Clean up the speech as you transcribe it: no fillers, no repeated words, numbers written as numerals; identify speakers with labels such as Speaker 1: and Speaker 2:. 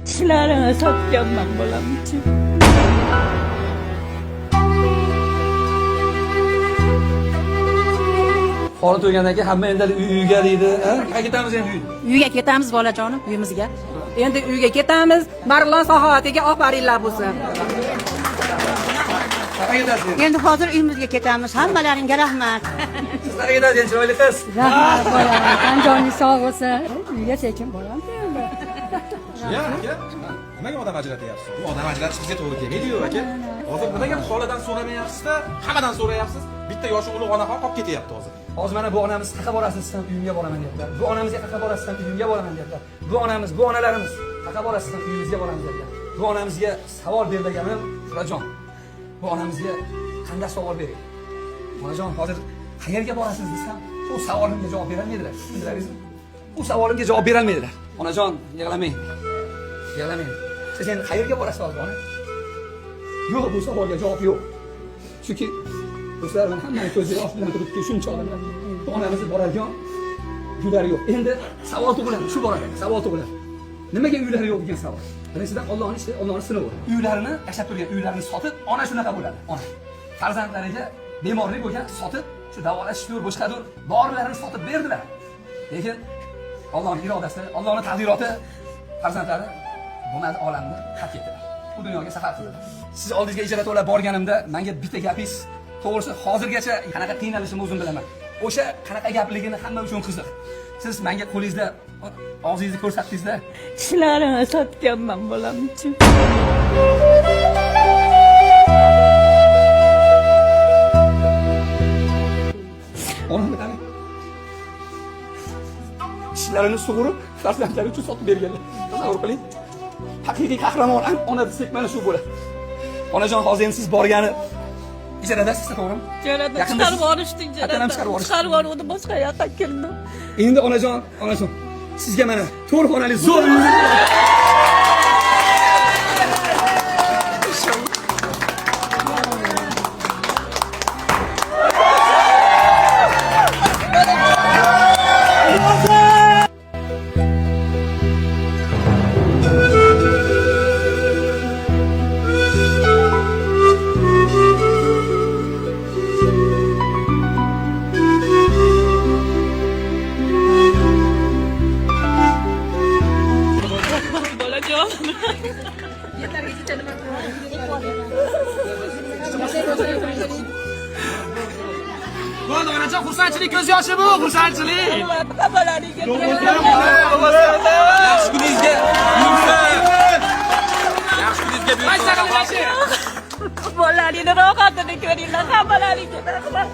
Speaker 1: Tishlarini sotganman bolam-chi.
Speaker 2: Qori to'ygandan keyin hamma endi uyga deydi. Qayerga ketamiz endi uyga?
Speaker 3: Uyga ketamiz bolajonim, uyimizga. Endi uyga ketamiz. Marg'ilon saxovatiga ofarinlar bo'lsin.
Speaker 2: Qayerga ketasiz?
Speaker 4: Endi hozir uyimizga ketamiz. Hammalaringga rahmat.
Speaker 2: Sizlarga ketasiz endi chiroyli qiz.
Speaker 1: Rahmat bolam, qanjoning sog' bo'lsin. Uyga sekin bolam keldi.
Speaker 5: Ya aka, nimaga odam ajratyapsiz? Bu odam ajratish bizga to'g'ri kelmaydi-ku aka. Hozir nimaga xoladan so'ramayapsiz-da? Hammadan so'rayapsiz. Bitta yoshi ulug' onaxon qolib ketyapti hozir.
Speaker 2: Hozir mana bu onamiz qayerga borasiz sizdan uyimga boraman deyaptilar. Bu onamizga qayerga borasiz sizdan uyimga boraman deyaptilar. Bu onamiz, bu onalarimiz qayerga borasiz sizdan uyimizga boramiz deyaptilar. Bu onamizga savol berganim, Shurajon. Bu onamizga qanday savol bering? Onajon, hozir qayerga borasiz desam, bu savolimga javob berolmaydilar. Bilasizmi? Bu savolimga javob berolmaydilar. Onajon, yig'lamang. Yig'lamang. Siz endi qayerga borasiz hozir, ona? Yo'q, bu savolga javob yo'q. Chunki do'stlar, men hammaning ko'zi yosh bilan turibdi, shuncha odamlar. Onamiz boradigan uylari yo'q. Endi savol tug'iladi, shu bor ekan, savol tug'iladi. Nimaga uylari yo'q degan savol. Birinchidan Allohning ishi, Allohning sinovi. Uylarini, yashab turgan uylarini sotib, ona shunaqa bo'ladi, ona. Farzandlariga bemorlik bo'lgan sotib, shu davolashdir, boshqadir, dorilarni sotib berdilar. Lekin Allohning irodasi, Allohning taqdiroti farzandlari bu olamni haq etdilar. Bu dunyoga safar qildilar. Siz oldingizga ijara to'lab borganimda menga bitta gapingiz to'g'risi hozirgacha qanaqa qiynalishimni o'zim bilaman. O'sha qanaqa gapligini hamma uchun qiziq. Siz menga qo'lingizda og'zingizni ko'rsatdingizda,
Speaker 1: Tishlarini sotganman bolam-chi.
Speaker 2: onamni tanang. Ishlarini sug'urib, farzandlari uchun sotib berganlar. Tasavvur qiling. Haqiqiy qahramon ona desak mana shu bo'ladi. Onajon, hozir endi siz borgani ijaradasiz, to'g'rimi?
Speaker 1: Ijarada chiqarib yuborishdi,
Speaker 2: Atanam chiqarib yuborishdi.
Speaker 1: chiqarib yubordi, boshqa yoqqa kirdim.
Speaker 2: Endi onajon, sizga mana 4 xonali zo'r uyingiz
Speaker 1: Bolajon.
Speaker 5: Bo'ldi, onajon, xursandchilik ko'z yoshi bu, xursandchilik.
Speaker 1: Xabarlaringiz
Speaker 5: Yaxshi kuningizga yursin. Yaxshi kuningizga buyursin.
Speaker 1: Bolalaringni rohatini ko'ringlar, xabarlaringiz rahmat.